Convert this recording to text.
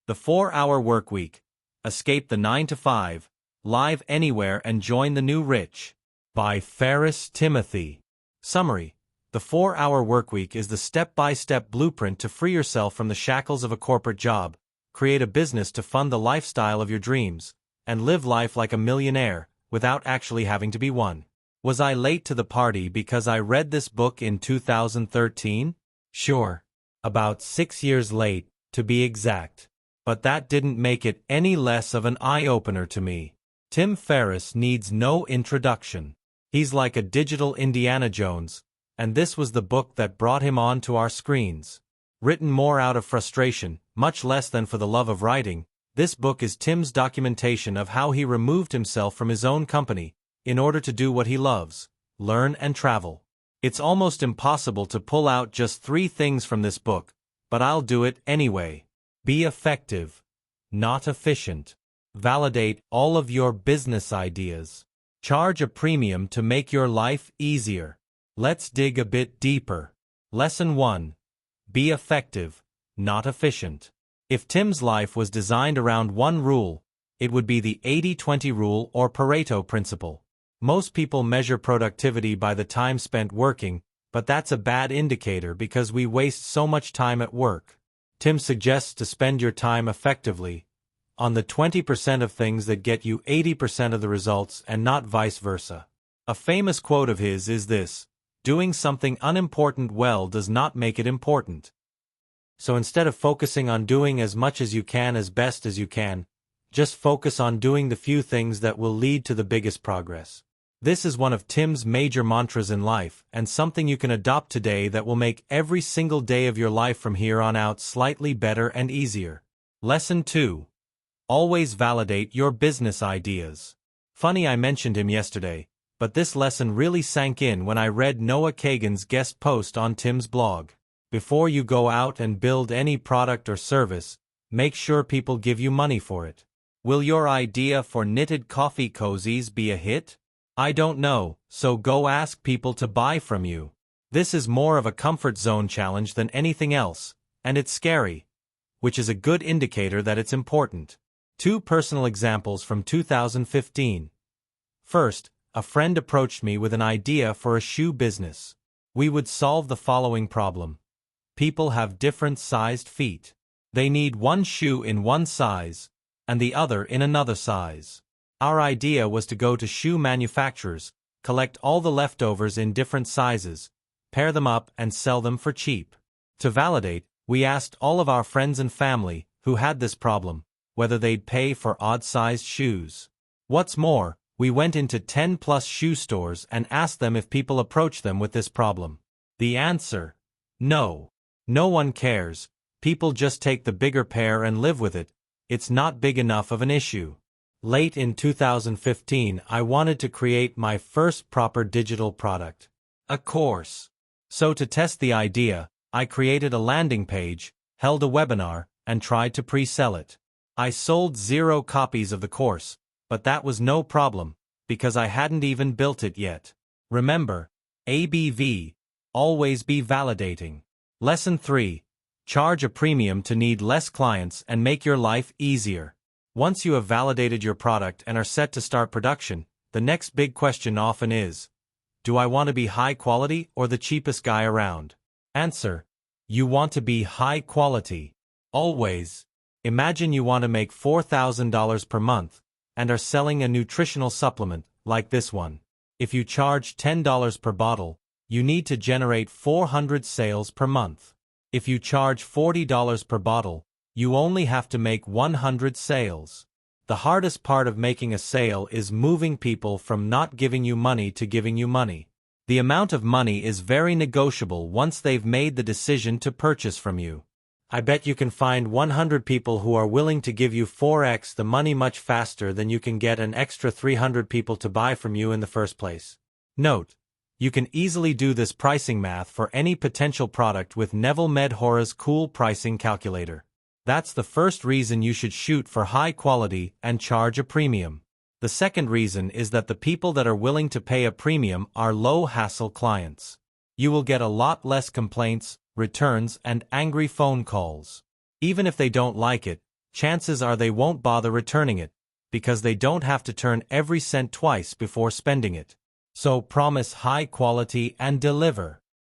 The 4-Hour Workweek. Escape the 9 to 5. Live anywhere and join the new rich. By FERRIS Timothy. Summary. The 4-Hour Workweek is the step-by-step blueprint to free yourself from the shackles of a corporate job, create a business to fund the lifestyle of your dreams, and live life like a millionaire, without actually having to be one. Was I late to the party because I read this book in 2013? Sure. About 6 years late, to be exact. But that didn't make it any less of an eye-opener to me. Tim Ferriss needs no introduction. He's like a digital Indiana Jones, and this was the book that brought him onto our screens. Written more out of frustration, much less than for the love of writing, this book is Tim's documentation of how he removed himself from his own company, in order to do what he loves, learn and travel. It's almost impossible to pull out just 3 things from this book, but I'll do it anyway. Be effective, not efficient. Validate all of your business ideas. Charge a premium to make your life easier. Let's dig a bit deeper. Lesson 1. Be effective, not efficient. If Tim's life was designed around one rule, it would be the 80-20 rule or Pareto principle. Most people measure productivity by the time spent working, but that's a bad indicator because we waste so much time at work. Tim suggests to spend your time effectively, on the 20% of things that get you 80% of the results and not vice versa. A famous quote of his is this: doing something unimportant well does not make it important. So instead of focusing on doing as much as you can as best as you can, just focus on doing the few things that will lead to the biggest progress. This is one of Tim's major mantras in life, and something you can adopt today that will make every single day of your life from here on out slightly better and easier. Lesson 2. Always validate your business ideas. Funny I mentioned him yesterday, but this lesson really sank in when I read Noah Kagan's guest post on Tim's blog. Before you go out and build any product or service, make sure people give you money for it. Will your idea for knitted coffee cozies be a hit? I don't know, so go ask people to buy from you. This is more of a comfort zone challenge than anything else, and it's scary, which is a good indicator that it's important. 2 personal examples from 2015. First, a friend approached me with an idea for a shoe business. We would solve the following problem. People have different sized feet. They need one shoe in one size, and the other in another size. Our idea was to go to shoe manufacturers, collect all the leftovers in different sizes, pair them up and sell them for cheap. To validate, we asked all of our friends and family, who had this problem, whether they'd pay for odd-sized shoes. What's more, we went into 10+ shoe stores and asked them if people approach them with this problem. The answer: no. No one cares, people just take the bigger pair and live with it, it's not big enough of an issue. Late in 2015, I wanted to create my first proper digital product, a course. So to test the idea, I created a landing page, held a webinar, and tried to pre-sell it. I sold 0 copies of the course, but that was no problem, because I hadn't even built it yet. Remember, ABV, always be validating. Lesson 3. Charge a premium to need less clients and make your life easier. Once you have validated your product and are set to start production, the next big question often is, do I want to be high quality or the cheapest guy around? Answer: you want to be high quality. Always. Imagine you want to make $4,000 per month and are selling a nutritional supplement, like this one. If you charge $10 per bottle, you need to generate 400 sales per month. If you charge $40 per bottle, you only have to make 100 sales. The hardest part of making a sale is moving people from not giving you money to giving you money. The amount of money is very negotiable once they've made the decision to purchase from you. I bet you can find 100 people who are willing to give you 4x the money much faster than you can get an extra 300 people to buy from you in the first place. Note: you can easily do this pricing math for any potential product with Neville Medhora's cool pricing calculator. That's the first reason you should shoot for high quality and charge a premium. The second reason is that the people that are willing to pay a premium are low-hassle clients. You will get a lot less complaints, returns, and angry phone calls. Even if they don't like it, chances are they won't bother returning it, because they don't have to turn every cent twice before spending it. So promise high quality and deliver.